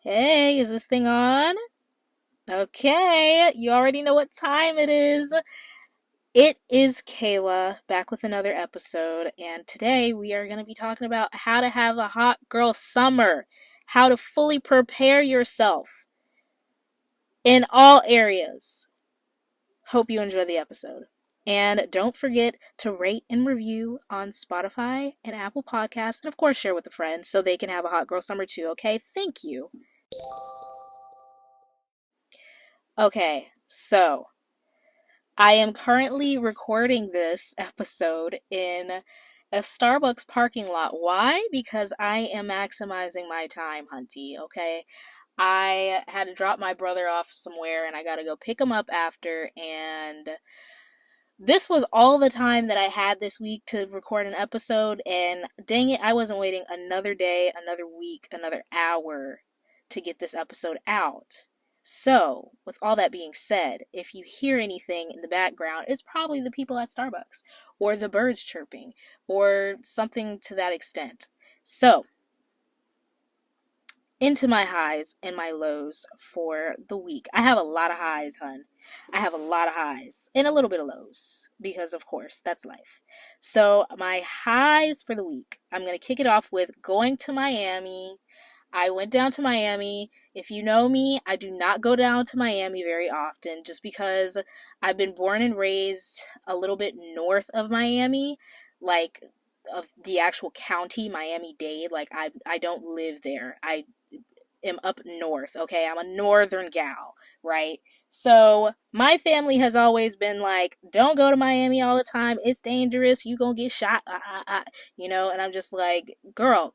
Hey, is this thing on? Okay, you already know what time it is. It is Kayla back with another episode, and today we are going to be talking about how to have a hot girl summer, how to fully prepare yourself in all areas. Hope you enjoy the episode. And don't forget to rate and review on Spotify and Apple Podcasts, and of course, share with a friend so they can have a hot girl summer too, okay? Thank you. Okay, so I am currently recording this episode in a Starbucks parking lot. Why? Because I am maximizing my time, hunty, okay? I had to drop my brother off somewhere and I gotta go pick him up after, and this was all the time that I had this week to record an episode, and dang it, I wasn't waiting another day, another week, another hour to get this episode out. So, with all that being said, if you hear anything in the background, it's probably the people at Starbucks, or the birds chirping, or something to that extent. So, into my highs and my lows for the week. I have a lot of highs, hun. I have a lot of highs and a little bit of lows because, of course, that's life. So, my highs for the week, I'm going to kick it off with going to Miami. I went down to Miami. If you know me, I do not go down to Miami very often just because I've been born and raised a little bit north of Miami, like of the actual county, Miami-Dade. Like I don't live there. I am up north, okay? I'm a northern gal, right? So my family has always been like, don't go to Miami all the time. It's dangerous. You gonna get shot, and I'm just like, girl,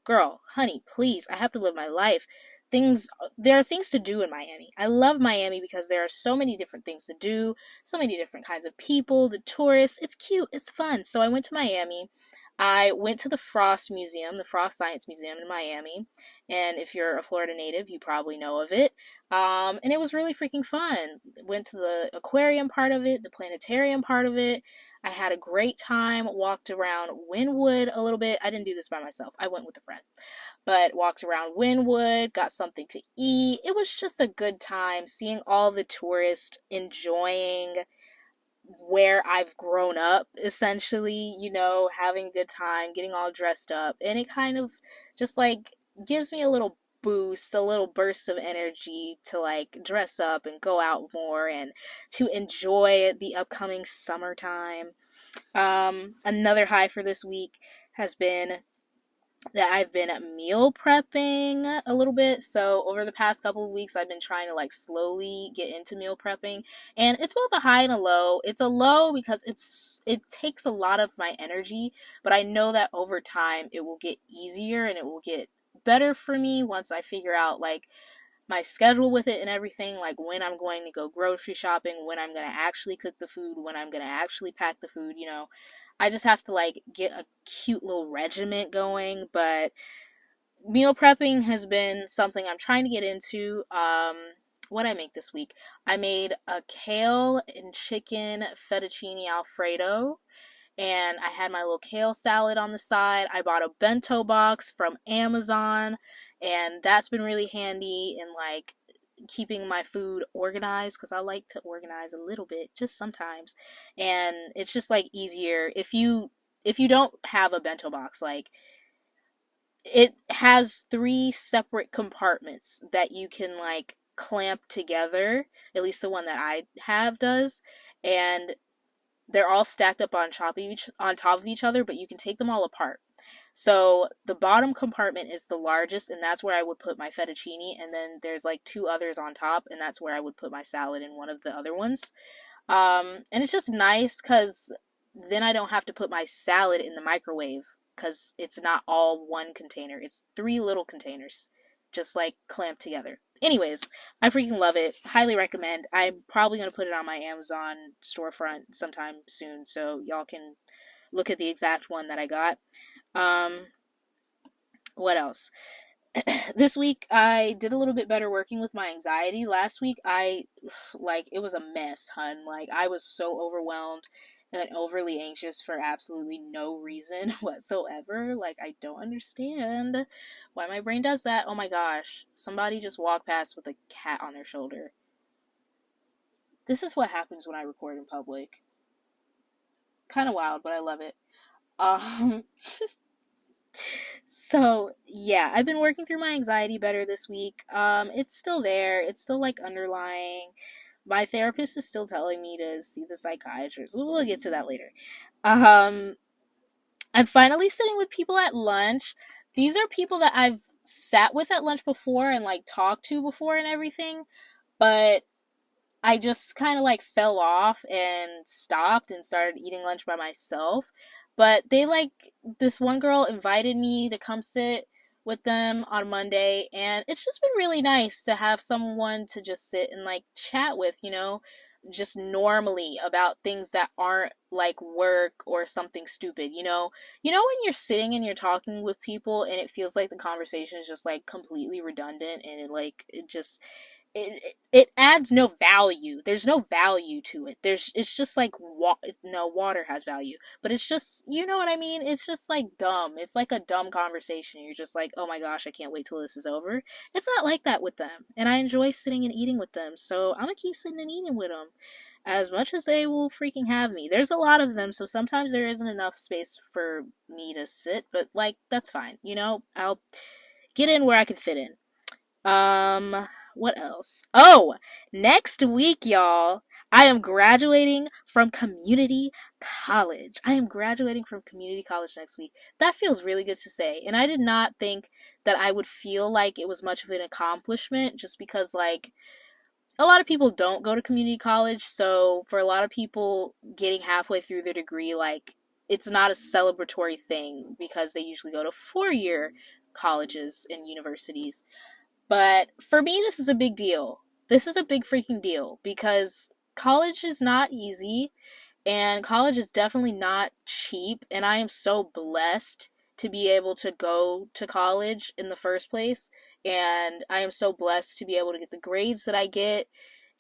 honey, please, I have to live my life. There are things to do in Miami. I love Miami because there are so many different things to do, so many different kinds of people, the tourists. It's cute, it's fun. So I went to Miami. I went to the Frost Museum, the Frost Science Museum in Miami. And if you're a Florida native, you probably know of it. And it was really freaking fun. Went to the aquarium part of it, the planetarium part of it. I had a great time, walked around Wynwood a little bit. I didn't do this by myself, I went with a friend. But walked around Wynwood, got something to eat. It was just a good time seeing all the tourists enjoying where I've grown up, essentially, having a good time, getting all dressed up. And it kind of just like gives me a little boost, a little burst of energy to like dress up and go out more and to enjoy the upcoming summertime. Another high for this week has been that I've been meal prepping a little bit. So over the past couple of weeks, I've been trying to like slowly get into meal prepping, and it's both a high and a low. It's a low because it takes a lot of my energy, but I know that over time it will get easier and it will get better for me once I figure out like my schedule with it and everything, like when I'm going to go grocery shopping, when I'm going to actually cook the food, when I'm going to actually pack the food. I just have to like get a cute little regiment going, but meal prepping has been something I'm trying to get into. What I make this week? I made a kale and chicken fettuccine alfredo, and I had my little kale salad on the side. I bought a bento box from Amazon, and that's been really handy in like keeping my food organized because I like to organize a little bit just sometimes. And it's just like easier if you don't have a bento box, like it has three separate compartments that you can like clamp together. At least the one that I have does. And they're all stacked up on top of each other, but you can take them all apart. So the bottom compartment is the largest, and that's where I would put my fettuccine, and then there's like two others on top, and that's where I would put my salad in one of the other ones. And it's just nice because then I don't have to put my salad in the microwave because it's not all one container. It's three little containers, just like clamped together. Anyways, I freaking love it. Highly recommend. I'm probably going to put it on my Amazon storefront sometime soon so y'all can look at the exact one that I got. Um, what else? This week I did a little bit better working with my anxiety. Last week I like it was a mess, hun. Like I was so overwhelmed and overly anxious for absolutely no reason whatsoever. Like, I don't understand why my brain does that. Oh my gosh, somebody just walked past with a cat on their shoulder. This is what happens when I record in public. Kind of wild, but I love it. Um, so yeah, I've been working through my anxiety better this week. It's still there. It's still like underlying. My therapist is still telling me to see the psychiatrist. We'll get to that later. Um, I'm finally sitting with people at lunch. These are people that I've sat with at lunch before and like talked to before and everything, but I just kind of like fell off and stopped and started eating lunch by myself. But they like, this one girl invited me to come sit with them on Monday, and it's just been really nice to have someone to just sit and like chat with, just normally about things that aren't like work or something stupid, when you're sitting and you're talking with people and it feels like the conversation is just like completely redundant, and it adds no value. There's no value to it. It's just like no, water has value, but it's just, you know what I mean? It's just like dumb. It's like a dumb conversation. You're just like, oh my gosh, I can't wait till this is over. It's not like that with them, and I enjoy sitting and eating with them. So I'm gonna keep sitting and eating with them as much as they will freaking have me. There's a lot of them, so sometimes there isn't enough space for me to sit, but like that's fine. I'll get in where I can fit in. What else? Oh, next week, y'all, I am graduating from community college. I am graduating from community college next week. That feels really good to say. And I did not think that I would feel like it was much of an accomplishment, just because, like, a lot of people don't go to community college. So for a lot of people, getting halfway through their degree, like, it's not a celebratory thing because they usually go to 4-year colleges and universities. But for me, this is a big deal. This is a big freaking deal because college is not easy, and college is definitely not cheap. And I am so blessed to be able to go to college in the first place. And I am so blessed to be able to get the grades that I get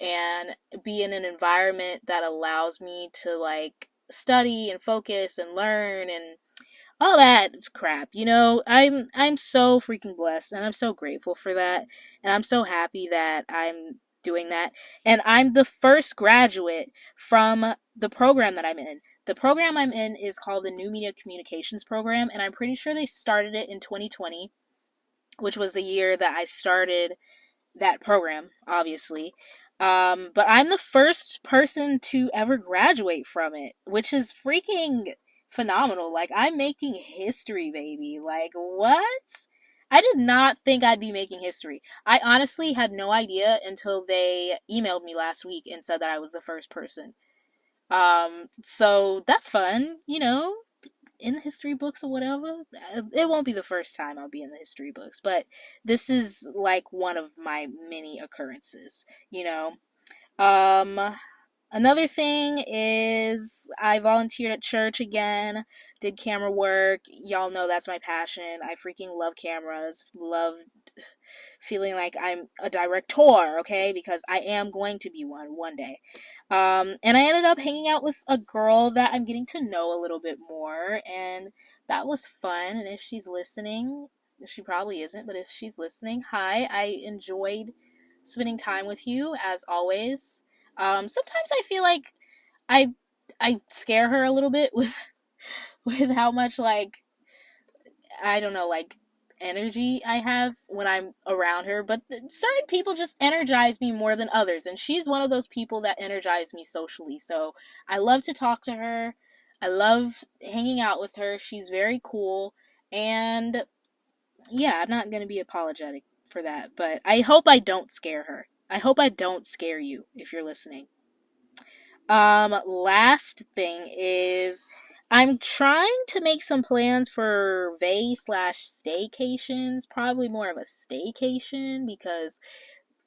and be in an environment that allows me to like study and focus and learn and all that crap. I'm so freaking blessed, and I'm so grateful for that, and I'm so happy that I'm doing that. And I'm the first graduate from the program that I'm in. The program I'm in is called the New Media Communications Program, and I'm pretty sure they started it in 2020, which was the year that I started that program, obviously. But I'm the first person to ever graduate from it, which is freaking phenomenal. Like, I'm making history, baby. Like, what? I did not think I'd be making history. I honestly had no idea until they emailed me last week and said that I was the first person. So that's fun, in the history books or whatever. It won't be the first time I'll be in the history books, but this is like one of my many occurrences, you know. Um, Another thing is I volunteered at church again, did camera work. Y'all know that's my passion. I freaking love cameras, love feeling like I'm a director, okay? Because I am going to be one day. And I ended up hanging out with a girl that I'm getting to know a little bit more, and that was fun. And if she's listening, she probably isn't, but if she's listening, hi, I enjoyed spending time with you as always. Sometimes I feel like I I scare her a little bit with with how much like I don't know, like energy I have when I'm around her, but certain people just energize me more than others, and she's one of those people that energize me socially. So I love to talk to her. I love hanging out with her. She's very cool, and yeah, I'm not going to be apologetic for that, but I hope I don't scare her. I hope I don't scare you if you're listening. Last thing is I'm trying to make some plans for vay/staycations, probably more of a staycation because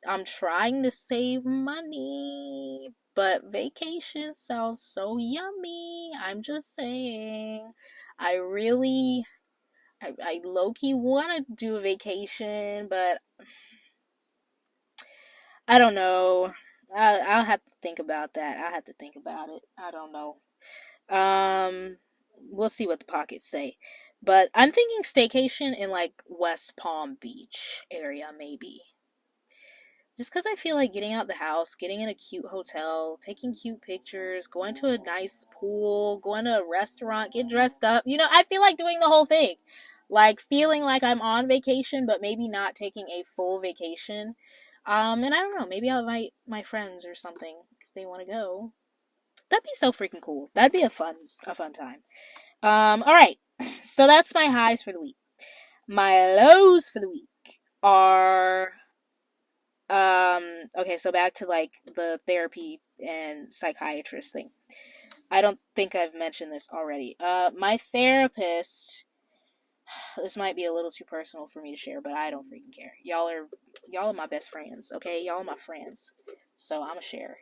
I'm trying to save money. But vacation sounds so yummy. I'm just saying. I really, I low key want to do a vacation, but I don't know. I'll have to think about that. I'll have to think about it. I don't know. We'll see what the pockets say. But I'm thinking staycation in like West Palm Beach area, maybe. Just because I feel like getting out the house, getting in a cute hotel, taking cute pictures, going to a nice pool, going to a restaurant, get dressed up. I feel like doing the whole thing. Like feeling like I'm on vacation, but maybe not taking a full vacation. And I don't know, maybe I'll invite my friends or something if they want to go. That'd be so freaking cool. That'd be a fun time. All right. So that's my highs for the week. My lows for the week are okay, so back to like the therapy and psychiatrist thing. I don't think I've mentioned this already. My therapist, this might be a little too personal for me to share, but I don't freaking care. Y'all are my best friends, okay? Y'all are my friends. So I'm a share.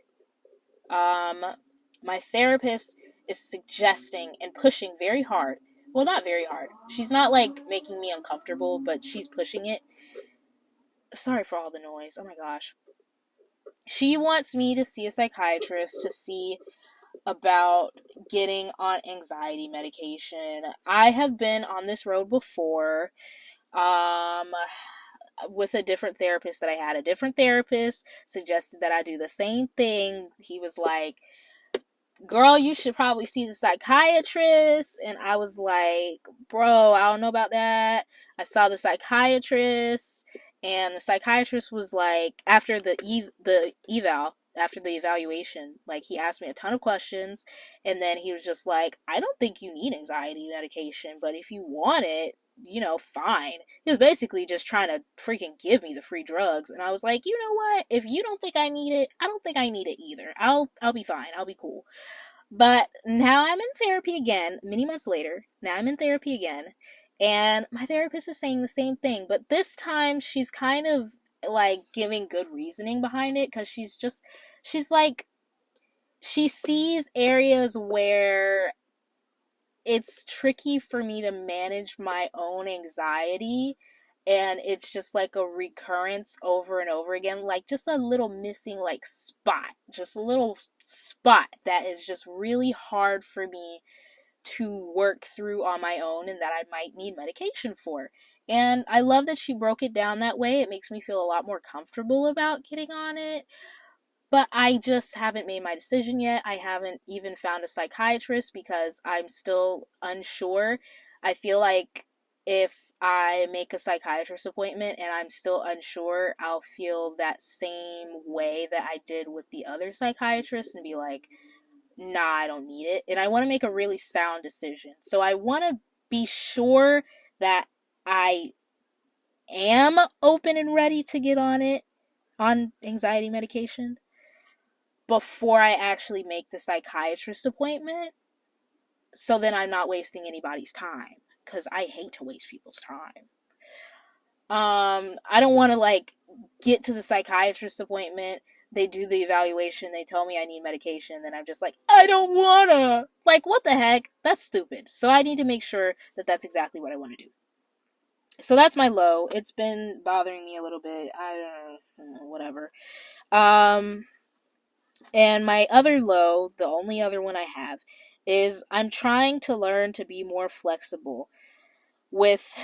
My therapist is suggesting and pushing very hard. Well, not very hard. She's not like making me uncomfortable, but she's pushing it. Sorry for all the noise. Oh my gosh. She wants me to see a psychiatrist to see about getting on anxiety medication. I have been on this road before. With a different therapist that I had. A different therapist suggested that I do the same thing. He was like, girl, you should probably see the psychiatrist. And I was like, bro, I don't know about that. I saw the psychiatrist, and the psychiatrist was like, after the eval, after the evaluation, like he asked me a ton of questions, and then he was just like, I don't think you need anxiety medication, but if you want it, fine. He was basically just trying to freaking give me the free drugs, and I was like, you know what? If you don't think I need it, I don't think I need it either. I'll be fine. I'll be cool. But now I'm in therapy again, many months later. Now I'm in therapy again, and my therapist is saying the same thing, but this time she's kind of like giving good reasoning behind it, because she's like, she sees areas where it's tricky for me to manage my own anxiety, and it's just like a recurrence over and over again, like just a little missing like spot, just a little spot that is just really hard for me to work through on my own, and that I might need medication for. And I love that she broke it down that way. It makes me feel a lot more comfortable about getting on it. But I just haven't made my decision yet. I haven't even found a psychiatrist because I'm still unsure. I feel like if I make a psychiatrist appointment and I'm still unsure, I'll feel that same way that I did with the other psychiatrist and be like, nah, I don't need it. And I want to make a really sound decision. So I want to be sure that I am open and ready to get on anxiety medication before I actually make the psychiatrist appointment, so then I'm not wasting anybody's time, because I hate to waste people's time. I don't want to like get to the psychiatrist appointment, they do the evaluation, they tell me I need medication, and then I'm just like, I don't wanna. Like, what the heck? That's stupid. So I need to make sure that that's exactly what I want to do. So that's my low. It's been bothering me a little bit. I don't know, whatever. And my other low, the only other one I have, is I'm trying to learn to be more flexible with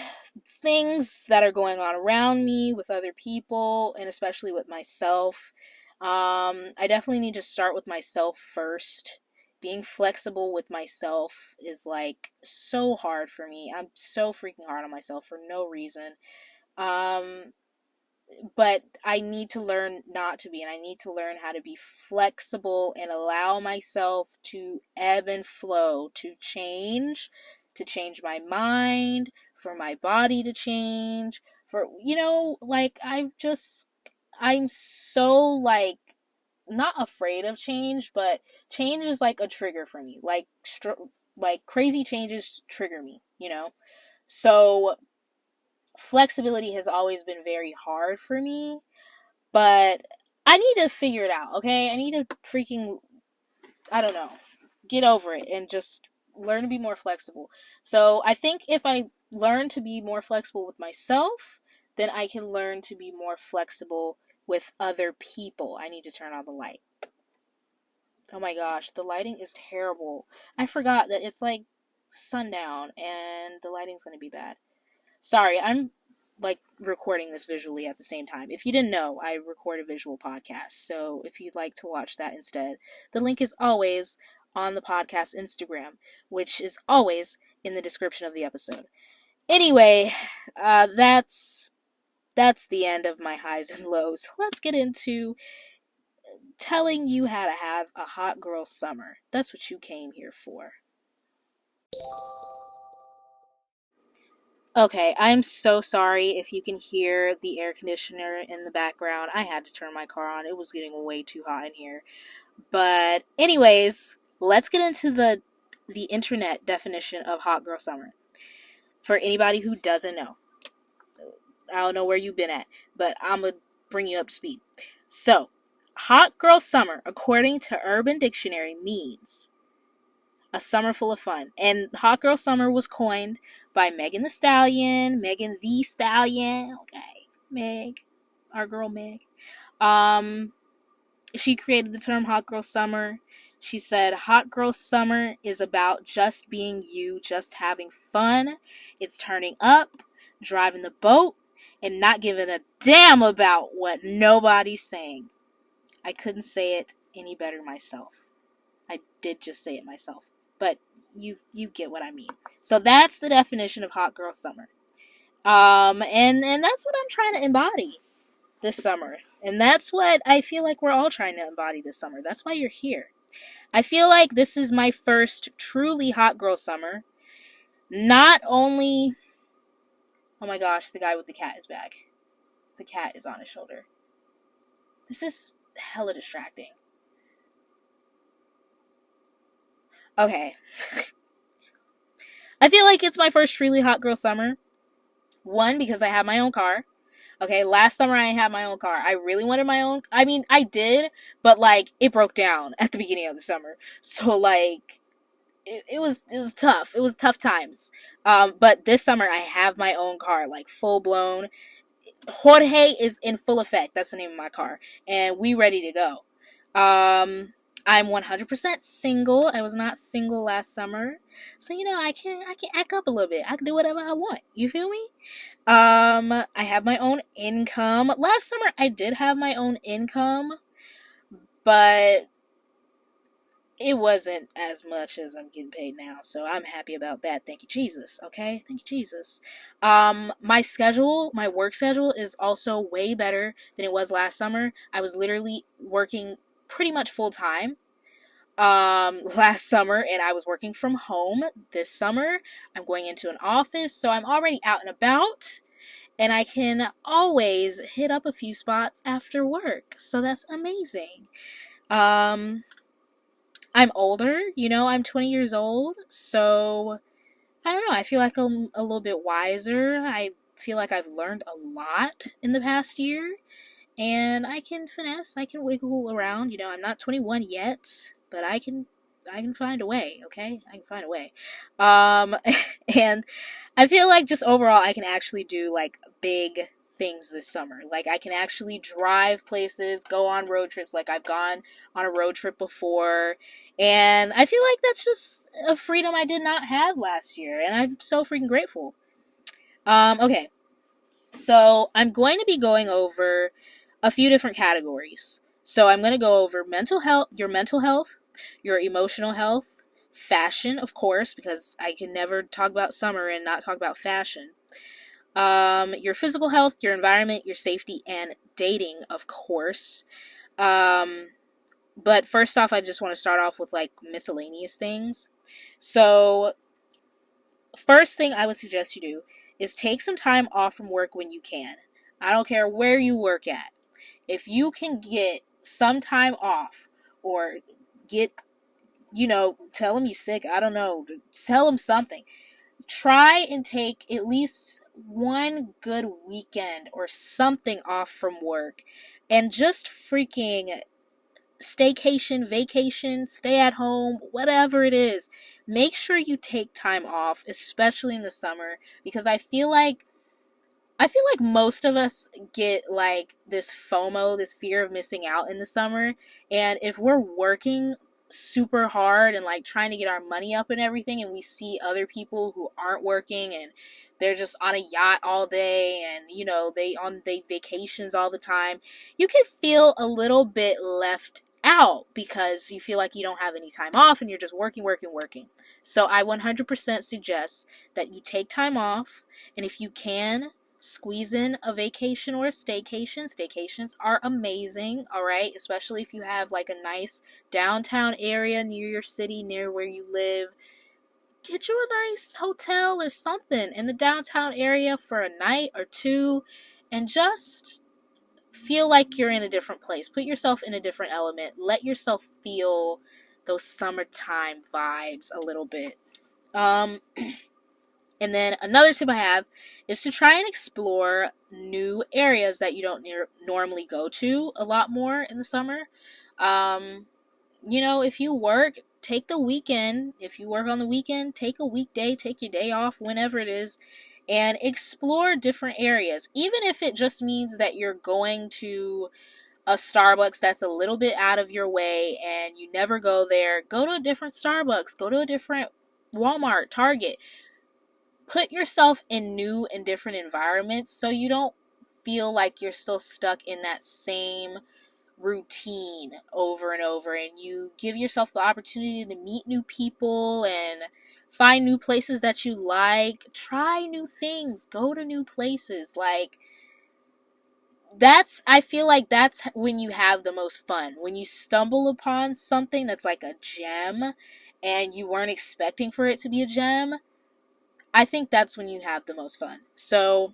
things that are going on around me, with other people, and especially with myself. I definitely need to start with myself first. Being flexible with myself is like so hard for me. I'm so freaking hard on myself for no reason. Um, but I need to learn not to be, and I need to learn how to be flexible and allow myself to ebb and flow, to change my mind, for my body to change, for, like, I'm so, like, not afraid of change, but change is like a trigger for me. Like crazy changes trigger me. So flexibility has always been very hard for me, but I need to figure it out, okay? I need to freaking, I don't know, get over it and just learn to be more flexible. So I think if I learn to be more flexible with myself, then I can learn to be more flexible with other people. I need to turn on the light. Oh my gosh, the lighting is terrible. I forgot that it's like sundown and the lighting's gonna be bad. Sorry, I'm like recording this visually at the same time. If you didn't know, I record a visual podcast. So if you'd like to watch that instead, the link is always on the podcast Instagram, which is always in the description of the episode. Anyway, that's the end of my highs and lows. Let's get into telling you how to have a hot girl summer. That's what you came here for. Okay, I'm so sorry if you can hear the air conditioner in the background. I had to turn my car on. It was getting way too hot in here. But anyways, let's get into the internet definition of hot girl summer. For anybody who doesn't know. I don't know where you've been at, but I'm going to bring you up to speed. So, hot girl summer, according to Urban Dictionary, means a summer full of fun. And hot girl summer was coined by Megan Thee Stallion, okay, Meg, our girl Meg. She created the term hot girl summer. She said, hot girl summer is about just being you, just having fun. It's turning up, driving the boat, and not giving a damn about what nobody's saying. I couldn't say it any better myself. I did just say it myself. But you get what I mean. So that's the definition of hot girl summer. And that's what I'm trying to embody this summer. And that's what I feel like we're all trying to embody this summer. That's why you're here. I feel like this is my first truly hot girl summer. Not only... Oh my gosh, the guy with the cat is back. The cat is on his shoulder. This is hella distracting. Okay. I feel like it's my first truly hot girl summer. One, because I have my own car. Okay, last summer I had my own car. I really wanted my own. I mean, I did, but like it broke down at the beginning of the summer. So like it was tough. It was tough times. But this summer I have my own car, like full blown. Jorge is in full effect. That's the name of my car, and we ready to go. I'm 100% single. I was not single last summer. So, I can act up a little bit. I can do whatever I want. You feel me? I have my own income. Last summer, I did have my own income, but it wasn't as much as I'm getting paid now. So I'm happy about that. Thank you, Jesus. Okay? Thank you, Jesus. My work schedule is also way better than it was last summer. I was literally working pretty much full time last summer, and I was working from home. This summer I'm going into an office, so I'm already out and about, and I can always hit up a few spots after work, so that's amazing. I'm older, I'm 20 years old, so I don't know, I feel like I'm a little bit wiser. I feel like I've learned a lot in the past year, and I can finesse, I can wiggle around. I'm not 21 yet, but I can find a way, okay? I can find a way. And I feel like just overall I can actually do like big things this summer. Like I can actually drive places, go on road trips. Like I've gone on a road trip before, and I feel like that's just a freedom I did not have last year, and I'm so freaking grateful. Okay. So I'm going to be going over a few different categories. So I'm going to go over mental health, your emotional health, fashion, of course, because I can never talk about summer and not talk about fashion. Your physical health, your environment, your safety, and dating, of course. But first off, I just want to start off with like miscellaneous things. So first thing I would suggest you do is take some time off from work when you can. I don't care where you work at. If you can get some time off, or get, tell them you're sick, I don't know, tell them something. Try and take at least one good weekend or something off from work, and just freaking staycation, vacation, stay at home, whatever it is. Make sure you take time off, especially in the summer, because I feel like most of us get like this FOMO, this fear of missing out in the summer. And if we're working super hard and like trying to get our money up and everything, and we see other people who aren't working and they're just on a yacht all day, and they vacations all the time, you can feel a little bit left out because you feel like you don't have any time off and you're just working, working, working. So I 100% suggest that you take time off, and if you can, squeeze in a vacation or a staycation. Staycations are amazing, all right? Especially if you have like a nice downtown area near your city, near where you live. Get you a nice hotel or something in the downtown area for a night or two and just feel like you're in a different place. Put yourself in a different element. Let yourself feel those summertime vibes a little bit. And then another tip I have is to try and explore new areas that you don't normally go to a lot more in the summer. If you work, take the weekend. If you work on the weekend, take a weekday, take your day off, whenever it is, and explore different areas. Even if it just means that you're going to a Starbucks that's a little bit out of your way and you never go there, go to a different Starbucks, go to a different Walmart, Target. Put yourself in new and different environments so you don't feel like you're still stuck in that same routine over and over, and you give yourself the opportunity to meet new people and find new places that you like, try new things, go to new places. Like, I feel like that's when you have the most fun. When you stumble upon something that's like a gem and you weren't expecting for it to be a gem, I think that's when you have the most fun. So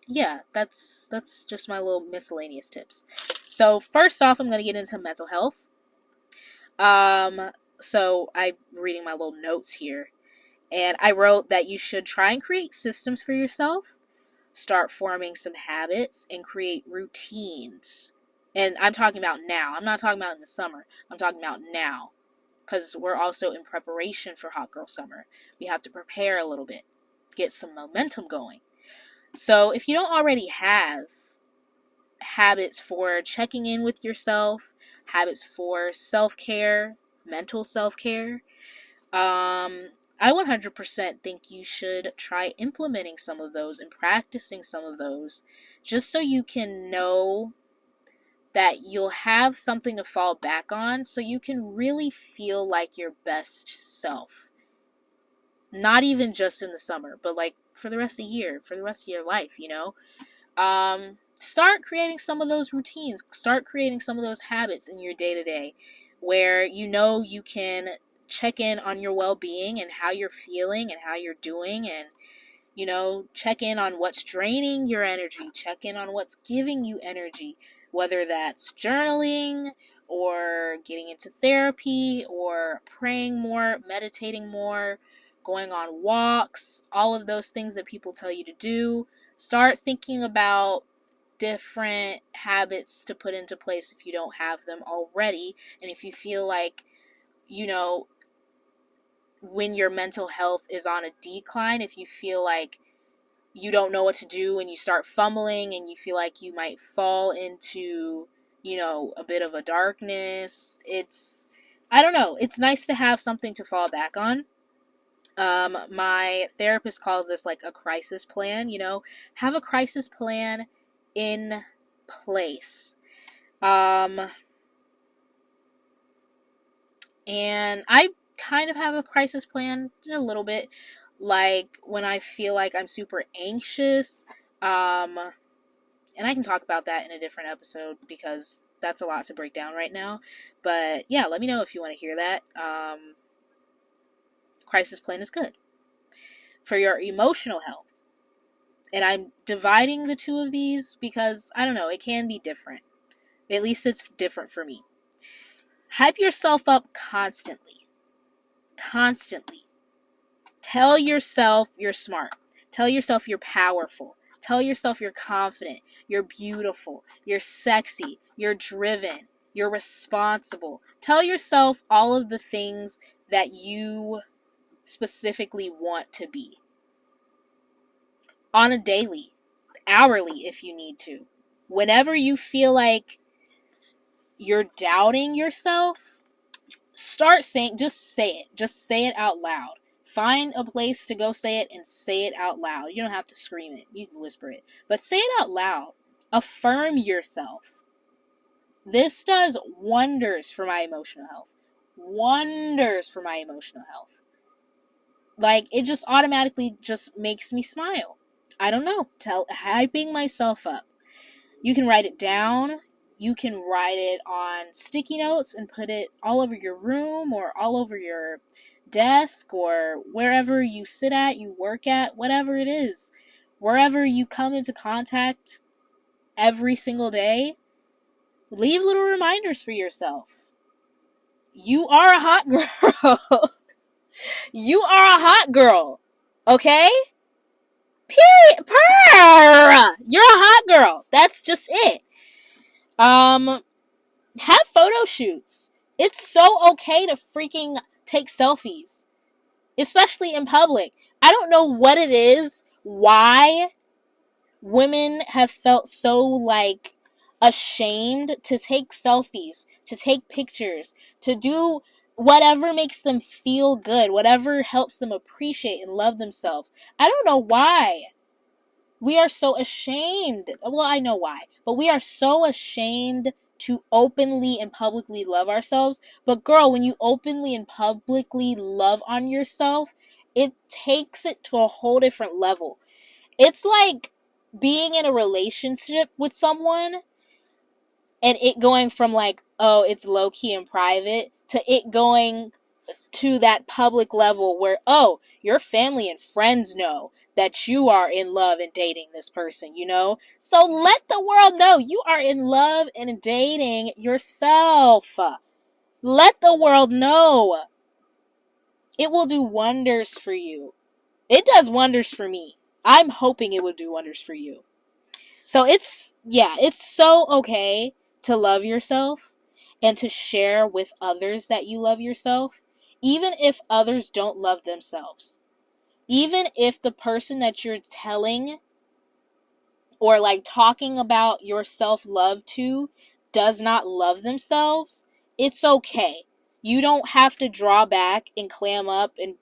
yeah, that's just my little miscellaneous tips. So first off, I'm going to get into mental health. So I'm reading my little notes here, and I wrote that you should try and create systems for yourself, start forming some habits, and create routines. And I'm talking about now. I'm not talking about in the summer. I'm talking about now, because we're also in preparation for Hot Girl Summer. We have to prepare a little bit, get some momentum going. So if you don't already have habits for checking in with yourself, habits for self-care, mental self-care, I 100% think you should try implementing some of those and practicing some of those, just so you can know that you'll have something to fall back on, so you can really feel like your best self. Not even just in the summer, but like for the rest of the year, for the rest of your life, Start creating some of those routines. Start creating some of those habits in your day-to-day where you can check in on your well-being and how you're feeling and how you're doing, and check in on what's draining your energy, check in on what's giving you energy, whether that's journaling or getting into therapy or praying more, meditating more, going on walks, all of those things that people tell you to do. Start thinking about different habits to put into place if you don't have them already. And if you feel like, when your mental health is on a decline, if you feel like you don't know what to do and you start fumbling and you feel like you might fall into, a bit of a darkness, I don't know, it's nice to have something to fall back on. My therapist calls this like a crisis plan, have a crisis plan in place. And I kind of have a crisis plan a little bit, like when I feel like I'm super anxious, and I can talk about that in a different episode because that's a lot to break down right now. But yeah, let me know if you want to hear that. Crisis plan is good for your emotional health. And I'm dividing the two of these because, I don't know, it can be different. At least it's different for me. Hype yourself up constantly. Constantly. Tell yourself you're smart. Tell yourself you're powerful. Tell yourself you're confident. You're beautiful. You're sexy. You're driven. You're responsible. Tell yourself all of the things that you specifically want to be. On a daily, hourly if you need to. Whenever you feel like you're doubting yourself, start saying, just say it out loud. Find a place to go say it and say it out loud. You don't have to scream it, you can whisper it, but say it out loud. Affirm yourself. This does wonders for my emotional health. Wonders for my emotional health. Like, it just automatically just makes me smile. I don't know, hyping myself up. You can write it down. You can write it on sticky notes and put it all over your room or all over your desk or wherever you sit at, you work at, whatever it is. Wherever you come into contact every single day, leave little reminders for yourself. You are a hot girl. You are a hot girl. Okay? Period. You're a hot girl. That's just it. Have photo shoots. It's so okay to freaking take selfies, especially in public. I don't know what it is, why women have felt so, like, ashamed to take selfies, to take pictures, to do whatever makes them feel good, whatever helps them appreciate and love themselves. I don't know why. We are so ashamed. Well, I know why, but we are so ashamed to openly and publicly love ourselves. But girl, when you openly and publicly love on yourself, it takes it to a whole different level. It's like being in a relationship with someone and it going from, like, oh, it's low-key and private, to it going to that public level where, oh, your family and friends know that you are in love and dating this person, you know? So let the world know you are in love and dating yourself. Let the world know. It will do wonders for you. It does wonders for me. I'm hoping it will do wonders for you. So it's so okay to love yourself and to share with others that you love yourself, even if others don't love themselves. Even if the person that you're telling or, like, talking about your self-love to does not love themselves, it's okay. You don't have to draw back and clam up and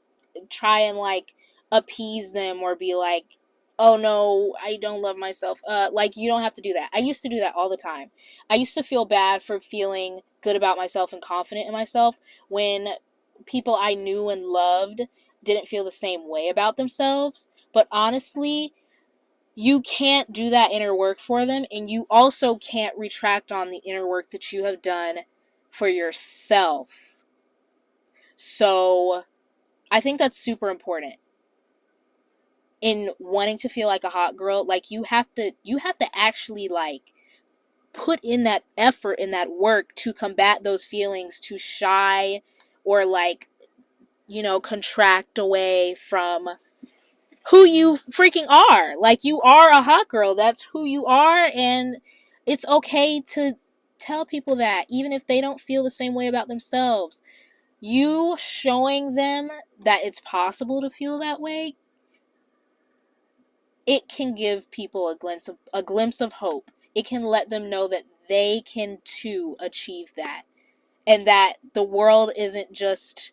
try and, like, appease them or be like, oh no, I don't love myself. Like, you don't have to do that. I used to do that all the time. I used to feel bad for feeling good about myself and confident in myself when people I knew and loved didn't feel the same way about themselves. But honestly, you can't do that inner work for them, and you also can't retract on the inner work that you have done for yourself. So I think that's super important in wanting to feel like a hot girl. Like, you have to actually, like, put in that effort and that work to combat those feelings, to shy or, like, you know, contract away from who you freaking are. Like, you are a hot girl. That's who you are, and it's okay to tell people that, even if they don't feel the same way about themselves. You showing them that it's possible to feel that way, it can give people a glimpse of hope. It can let them know that they can too achieve that, and that the world isn't just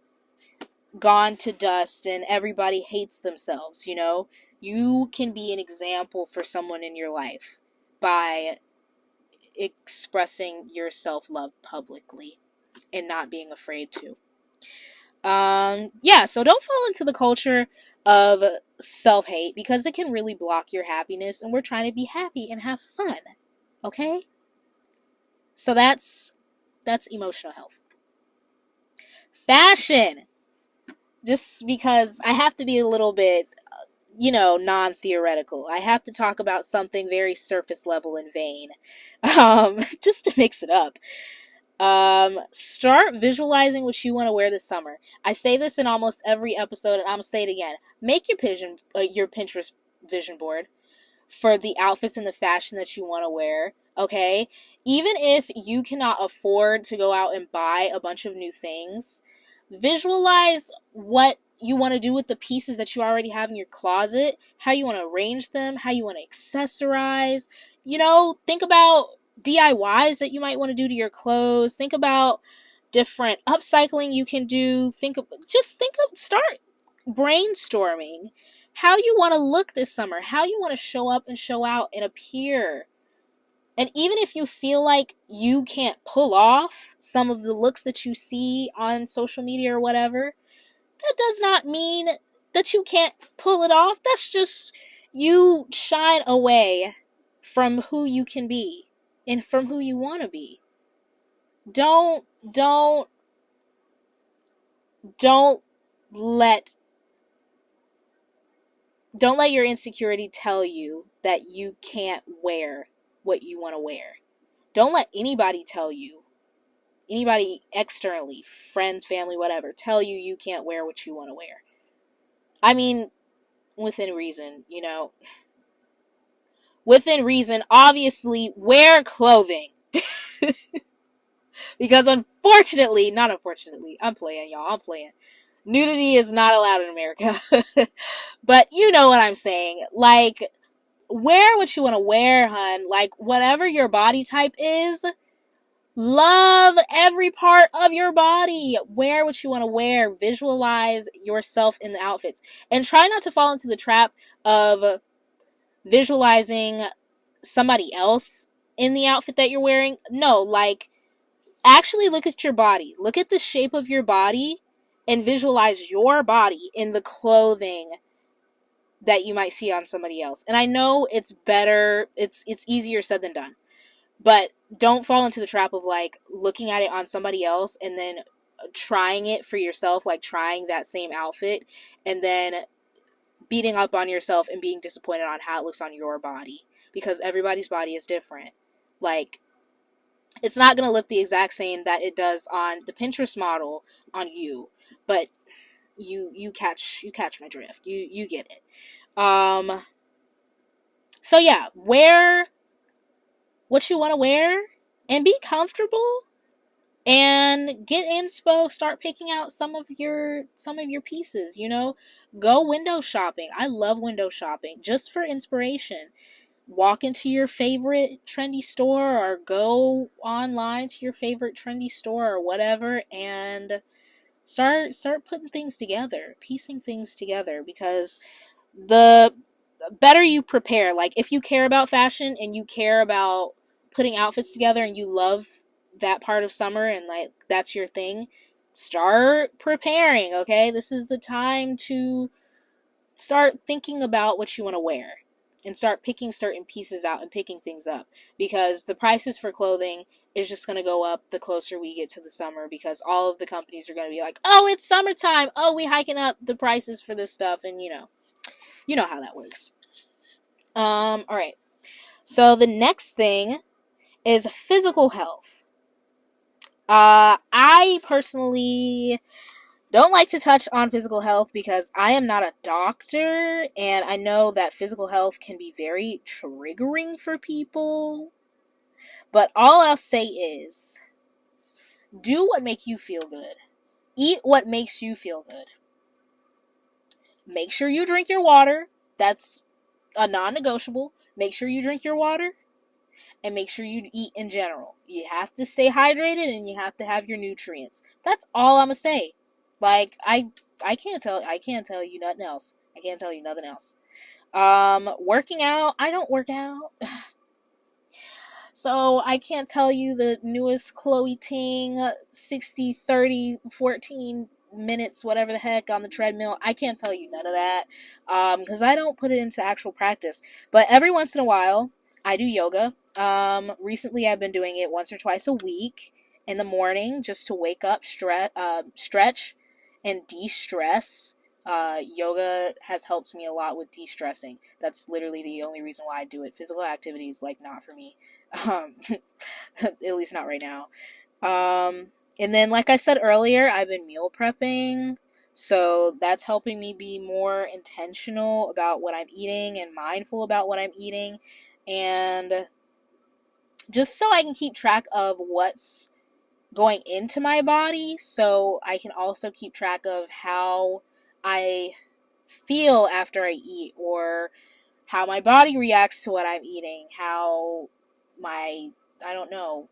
gone to dust and everybody hates themselves, you know? You can be an example for someone in your life by expressing your self-love publicly and not being afraid to. So don't fall into the culture of self-hate, because it can really block your happiness, and we're trying to be happy and have fun, okay? So that's emotional health. Fashion. Just because I have to be a little bit, non-theoretical. I have to talk about something very surface level and vain, just to mix it up. Start visualizing what you want to wear this summer. I say this in almost every episode, and I'm gonna say it again. Make your Pinterest vision board for the outfits and the fashion that you want to wear. Okay, even if you cannot afford to go out and buy a bunch of new things, visualize what you want to do with the pieces that you already have in your closet, how you want to arrange them, how you want to accessorize. Think about DIYs that you might want to do to your clothes. Think about different upcycling you can do. Start brainstorming how you want to look this summer, how you want to show up and show out and appear. And even if you feel like you can't pull off some of the looks that you see on social media or whatever, that does not mean that you can't pull it off. That's just you shine away from who you can be and from who you want to be. Don't let your insecurity tell you that you can't wear what you want to wear. Don't let anybody tell you, anybody externally, friends, family, whatever, tell you you can't wear what you want to wear. I mean, within reason, Within reason, obviously, wear clothing. Because not unfortunately, I'm playing, y'all, I'm playing. Nudity is not allowed in America. But you know what I'm saying. Like, wear what you want to wear, hun. Like, whatever your body type is, love every part of your body. Wear what you want to wear. Visualize yourself in the outfits. And try not to fall into the trap of visualizing somebody else in the outfit that you're wearing. No, like, actually look at your body. Look at the shape of your body and visualize your body in the clothing that you might see on somebody else. And I know it's easier said than done. But don't fall into the trap of, like, looking at it on somebody else and then trying it for yourself, like trying that same outfit, and then beating up on yourself and being disappointed on how it looks on your body. Because everybody's body is different. Like, it's not going to look the exact same that it does on the Pinterest model on you. But you catch my drift. You get it. So yeah, wear what you want to wear and be comfortable and get inspo. Start picking out some of your pieces, go window shopping. I love window shopping just for inspiration. Walk into your favorite trendy store or go online to your favorite trendy store or whatever and start putting things together, piecing things together, because the better you prepare, like if you care about fashion and you care about putting outfits together and you love that part of summer and like that's your thing, start preparing, okay? This is the time to start thinking about what you want to wear and start picking certain pieces out and picking things up, because the prices for clothing is just going to go up the closer we get to the summer, because all of the companies are going to be like, oh, it's summertime, oh, we hiking up the prices for this stuff, and you know how that works. All right. So the next thing is physical health. I personally don't like to touch on physical health because I am not a doctor, and I know that physical health can be very triggering for people. But all I'll say is, do what makes you feel good. Eat what makes you feel good. Make sure you drink your water. That's a non-negotiable. Make sure you drink your water. And make sure you eat in general. You have to stay hydrated and you have to have your nutrients. That's all I'm gonna say. Like, I can't tell you nothing else. I can't tell you nothing else. Working out, I don't work out. So I can't tell you the newest Chloe Ting 60, 30, 14 minutes, whatever the heck, on the treadmill. I can't tell you none of that. Because I don't put it into actual practice. But every once in a while, I do yoga. Recently I've been doing it once or twice a week in the morning just to wake up, stretch, and de-stress. Yoga has helped me a lot with de-stressing. That's literally the only reason why I do it. Physical activity is like not for me. At least not right now. And then, like I said earlier, I've been meal prepping. So that's helping me be more intentional about what I'm eating and mindful about what I'm eating. And just so I can keep track of what's going into my body, so I can also keep track of how I feel after I eat, or how my body reacts to what I'm eating, how my, I don't know,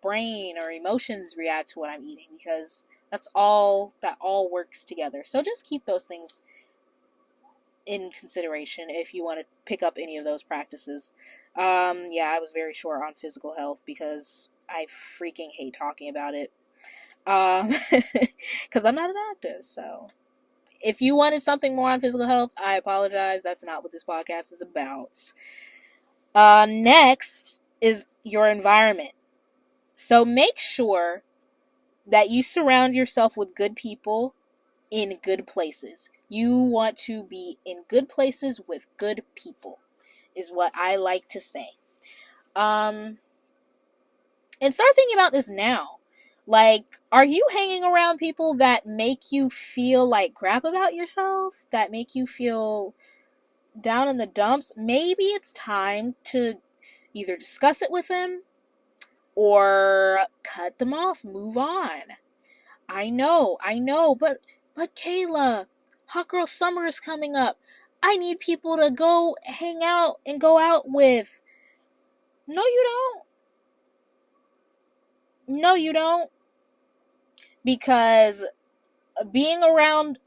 brain or emotions react to what I'm eating, because that all works together. So just keep those things in consideration if you want to pick up any of those practices. Yeah, I was very short on physical health because I freaking hate talking about it. Because I'm not an actor. So if you wanted something more on physical health, I apologize. That's not what this podcast is about. Next is your environment. So make sure that you surround yourself with good people in good places. You want to be in good places with good people, is what I like to say. And start thinking about this now. Like, are you hanging around people that make you feel like crap about yourself? That make you feel down in the dumps? Maybe it's time to either discuss it with them or cut them off, move on. I know, but Kayla, Hot Girl Summer is coming up. I need people to go hang out and go out with. No, you don't. No, you don't. Because being around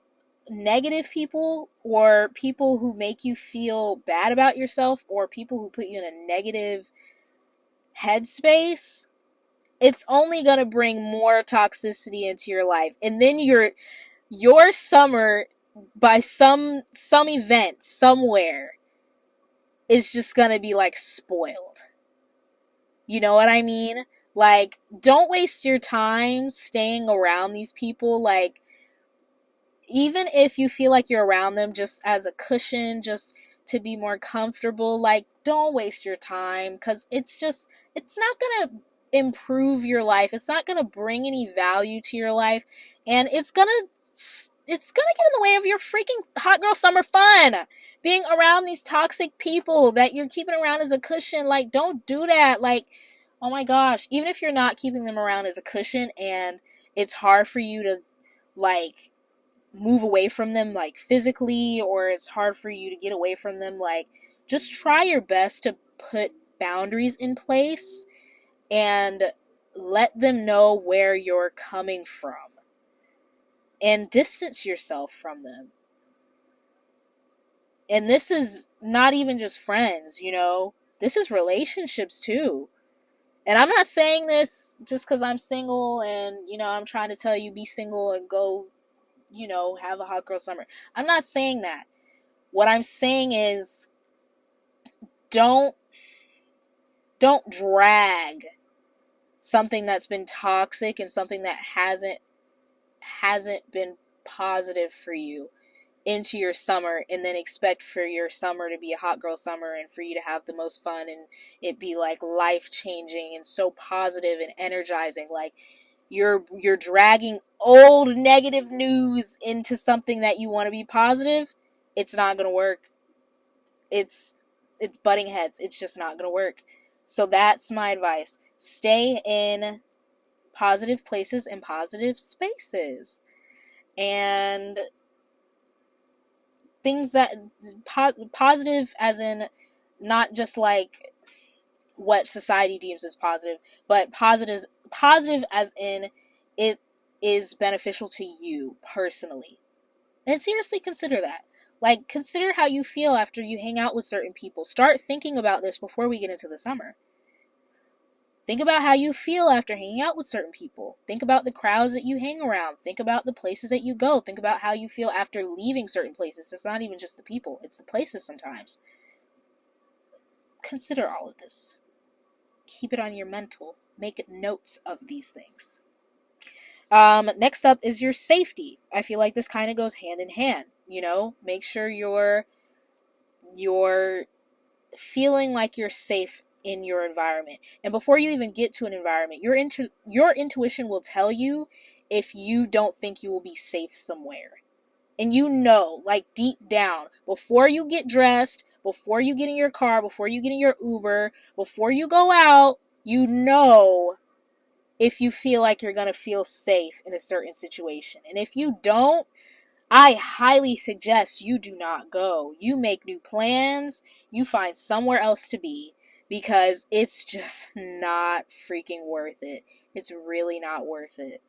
negative people, or people who make you feel bad about yourself, or people who put you in a negative headspace, it's only going to bring more toxicity into your life. And then your summer, by some event somewhere, is just going to be like spoiled. You know what I mean? Like, don't waste your time staying around these people. Like, even if you feel like you're around them just as a cushion, just to be more comfortable, like, don't waste your time, because it's not going to improve your life. It's not going to bring any value to your life, and it's going to get in the way of your freaking hot girl summer fun. Being around these toxic people that you're keeping around as a cushion, like, don't do that. Like, oh my gosh, even if you're not keeping them around as a cushion and it's hard for you to, like, move away from them, like, physically, or it's hard for you to get away from them, like, just try your best to put boundaries in place and let them know where you're coming from and distance yourself from them. And this is not even just friends, you know, this is relationships too. And I'm not saying this just because I'm single and, you know, I'm trying to tell you be single and go, you know, have a hot girl summer. I'm not saying that. What I'm saying is don't drag something that's been toxic and something that hasn't been positive for you into your summer, and then expect for your summer to be a hot girl summer and for you to have the most fun and it be like life changing and so positive and energizing. Like, you're dragging old negative news into something that you want to be positive. It's not going to work. It's butting heads. It's just not going to work. So that's my advice. Stay in positive places and positive spaces. And things that positive as in not just like what society deems as positive, but positive as in it is beneficial to you personally. And seriously consider that. Like, consider how you feel after you hang out with certain people. Start thinking about this before we get into the summer. Think about how you feel after hanging out with certain people. Think about the crowds that you hang around. Think about the places that you go. Think about how you feel after leaving certain places. It's not even just the people, it's the places sometimes. Consider all of this. Keep it on your mental. Make notes of these things. Next up is your safety. I feel like this kind of goes hand in hand. You know, make sure you're feeling like you're safe in your environment. And before you even get to an environment, your intuition will tell you if you don't think you will be safe somewhere. And you know, like, deep down, before you get dressed, before you get in your car, before you get in your Uber, before you go out, you know if you feel like you're going to feel safe in a certain situation. And if you don't, I highly suggest you do not go. You make new plans. You find somewhere else to be. because it's just not freaking worth it. It's really not worth it.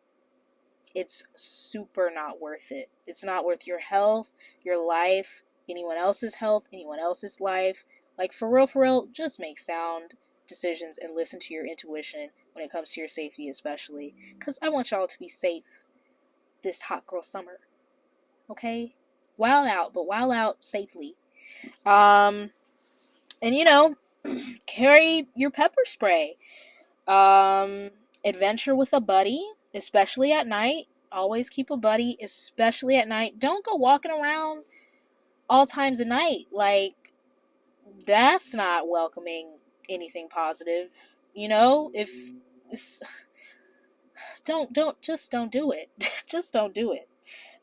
It's super not worth it. It's not worth your health, your life, anyone else's health, anyone else's life. Like, for real, just make sound decisions and listen to your intuition when it comes to your safety, especially. Because I want y'all to be safe this hot girl summer. Okay? Wild out, but wild out safely. And carry your pepper spray. Adventure with a buddy, especially at night. Always keep a buddy, especially at night. Don't go walking around all times of night. Like, that's not welcoming anything positive. If don't do it. Just don't do it.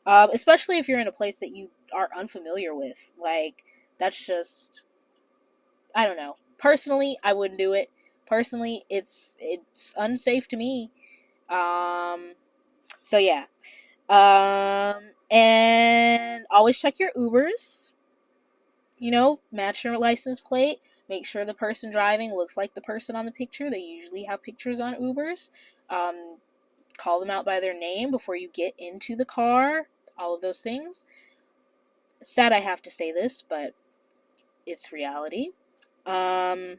Especially if you're in a place that you are unfamiliar with. Like, that's just, I don't know. Personally, I wouldn't do it. Personally, it's unsafe to me. So yeah. And always check your Ubers. Match your license plate. Make sure the person driving looks like the person on the picture. They usually have pictures on Ubers. Call them out by their name before you get into the car. All of those things. It's sad I have to say this, but it's reality. And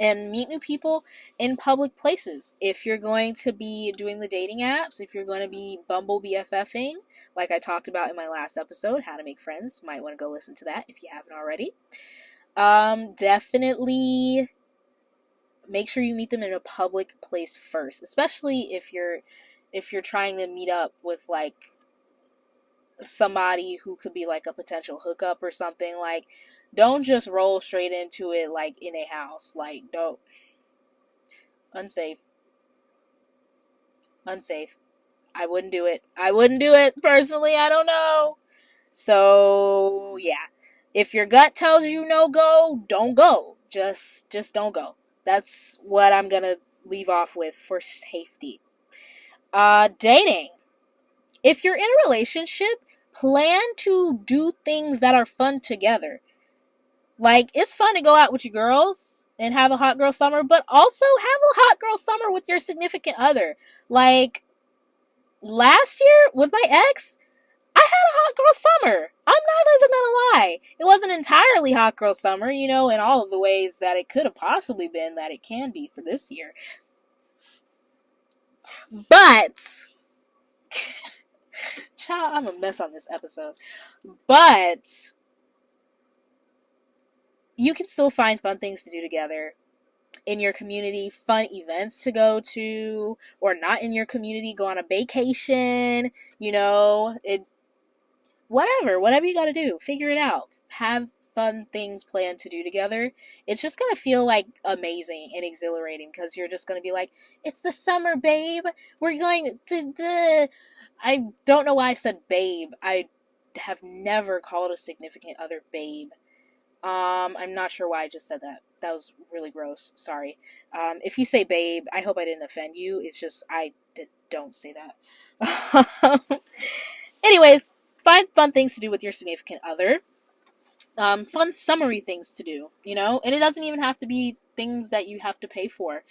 meet new people in public places. If you're going to be doing the dating apps, if you're going to be Bumble BFFing, like I talked about in my last episode, How to Make Friends, might want to go listen to that if you haven't already. Definitely make sure you meet them in a public place first, especially if you're trying to meet up with like somebody who could be like a potential hookup or something. Like, don't just roll straight into it like in a house. Like, don't. Unsafe. I wouldn't do it personally. I don't know. So yeah, if your gut tells you no go, don't go. Just don't go. That's what I'm gonna leave off with for safety. Dating. If you're in a relationship, plan to do things that are fun together. Like, it's fun to go out with your girls and have a hot girl summer, but also have a hot girl summer with your significant other. Like, last year with my ex, I had a hot girl summer. I'm not even gonna lie. It wasn't entirely hot girl summer, in all of the ways that it could have possibly been, that it can be for this year. But, child, I'm a mess on this episode. But you can still find fun things to do together in your community, fun events to go to, or not in your community, go on a vacation, whatever you gotta do, figure it out. Have fun things planned to do together. It's just gonna feel like amazing and exhilarating, because you're just gonna be like, it's the summer, babe. We're going to I don't know why I said babe. I have never called a significant other babe. I'm not sure why I just said that. That was really gross. Sorry. If you say babe, I hope I didn't offend you. It's just, don't say that. Anyways, find fun things to do with your significant other. Fun summery things to do, and it doesn't even have to be things that you have to pay for.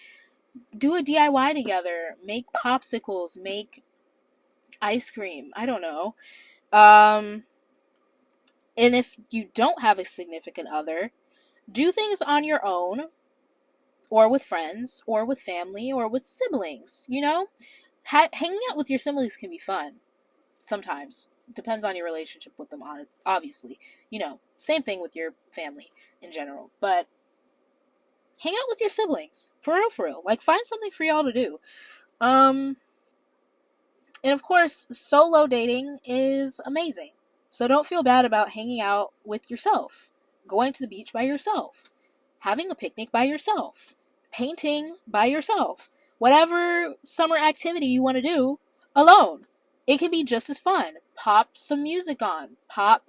Do a DIY together. Make popsicles. Make ice cream. I don't know. And if you don't have a significant other, do things on your own, or with friends, or with family, or with siblings, Hanging out with your siblings can be fun. Sometimes. Depends on your relationship with them, obviously. Same thing with your family in general. But hang out with your siblings. For real. Like, find something for y'all to do. And of course, solo dating is amazing. So don't feel bad about hanging out with yourself, going to the beach by yourself, having a picnic by yourself, painting by yourself, whatever summer activity you want to do alone. It can be just as fun. Pop some music on. Pop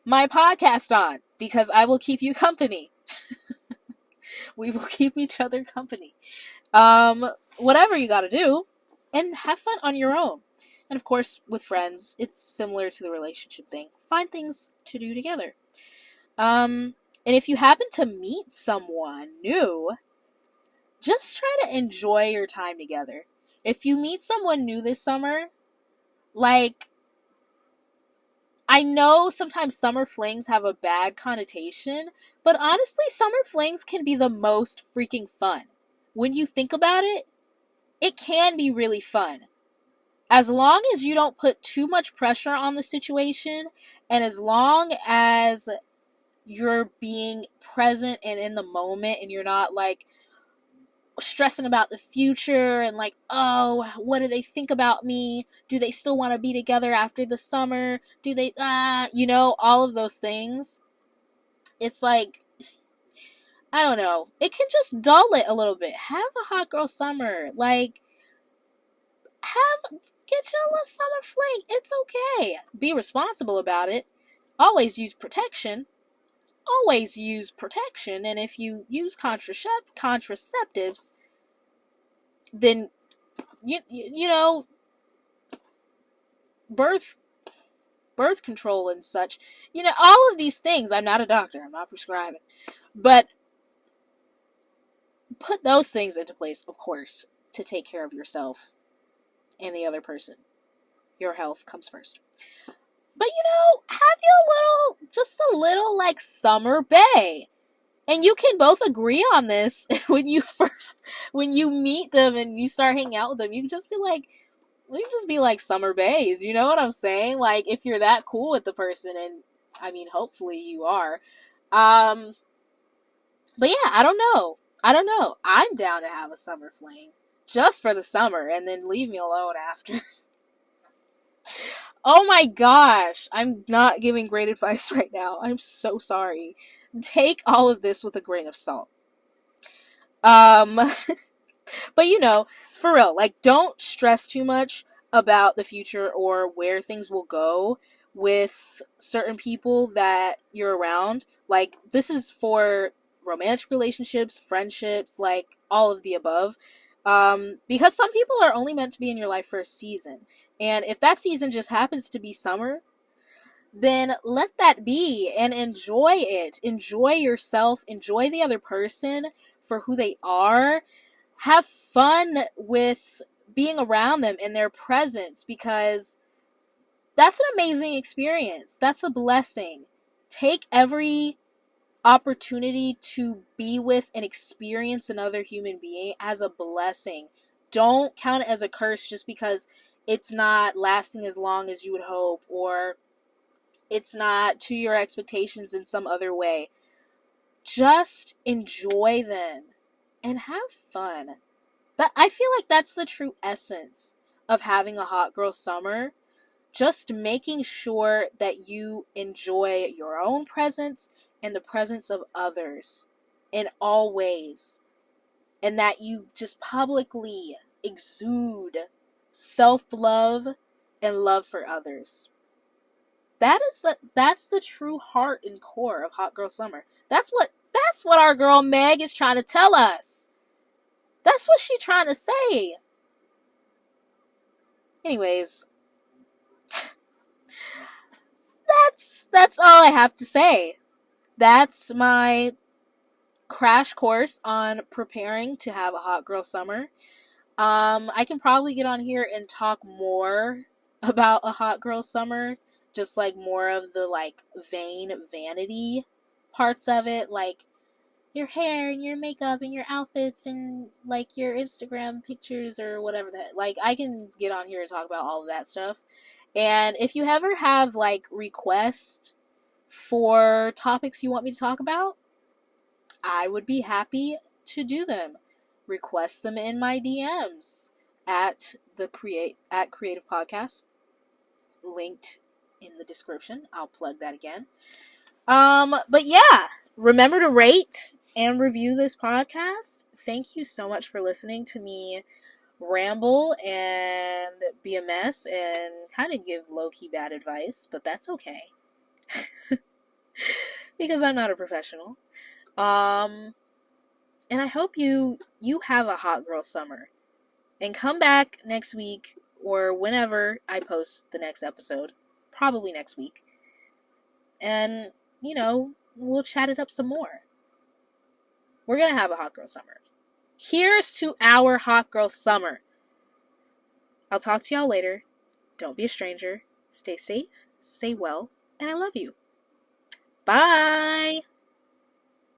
my podcast on, because I will keep you company. We will keep each other company. Whatever you gotta do, and have fun on your own. And of course, with friends, it's similar to the relationship thing. Find things to do together. And if you happen to meet someone new, just try to enjoy your time together. If you meet someone new this summer, like, I know sometimes summer flings have a bad connotation, but honestly, summer flings can be the most freaking fun. When you think about it, it can be really fun. As long as you don't put too much pressure on the situation, and as long as you're being present and in the moment, and you're not like stressing about the future and like, oh, what do they think about me? Do they still want to be together after the summer? Do they, all of those things. It's like, I don't know. It can just dull it a little bit. Have a hot girl summer. Like, get you a little summer fling. It's okay. Be responsible about it. Always use protection. Always use protection. And if you use contraceptives, then you know, birth control and such, all of these things. I'm not a doctor, I'm not prescribing, but put those things into place, of course, to take care of yourself and the other person. Your health comes first. But have you just a little like summer bae. And you can both agree on this when you meet them and you start hanging out with them. You can just be like summer baes. You know what I'm saying? Like, if you're that cool with the person, and I mean, hopefully you are. But yeah, I don't know. I'm down to have a summer fling just for the summer and then leave me alone after. Oh my gosh, I'm not giving great advice right now. I'm so sorry. Take all of this with a grain of salt. But it's for real. Like, don't stress too much about the future or where things will go with certain people that you're around. Like, this is for romantic relationships, friendships, like all of the above. Because some people are only meant to be in your life for a season. And if that season just happens to be summer, then let that be and enjoy it. Enjoy yourself, enjoy the other person for who they are. Have fun with being around them in their presence, because that's an amazing experience. That's a blessing. Take every opportunity to be with and experience another human being as a blessing. Don't count it as a curse just because it's not lasting as long as you would hope, or it's not to your expectations in some other way. Just enjoy them and have fun. I feel like that's the true essence of having a hot girl summer. Just making sure that you enjoy your own presence and the presence of others in all ways. And that you just publicly exude self-love and love for others. That's the true heart and core of Hot Girl Summer. That's what our girl Meg is trying to tell us. That's what she's trying to say. Anyways, that's all I have to say. That's my crash course on preparing to have a hot girl summer. I can probably get on here and talk more about a hot girl summer, just like more of the like vanity parts of it, like your hair and your makeup and your outfits and like your Instagram pictures or whatever that. Like, I can get on here and talk about all of that stuff. And if you ever have like requests for topics you want me to talk about, I would be happy to do them. Request them in my DMs at Creative Podcast, linked in the description. I'll plug that again. But yeah, remember to rate and review this podcast. Thank you so much for listening to me ramble and be a mess and kind of give low-key bad advice, but that's okay. Because I'm not a professional. And I hope you have a hot girl summer. And come back next week or whenever I post the next episode. Probably next week. And, we'll chat it up some more. We're going to have a hot girl summer. Here's to our hot girl summer. I'll talk to y'all later. Don't be a stranger. Stay safe, stay well, and I love you. Bye.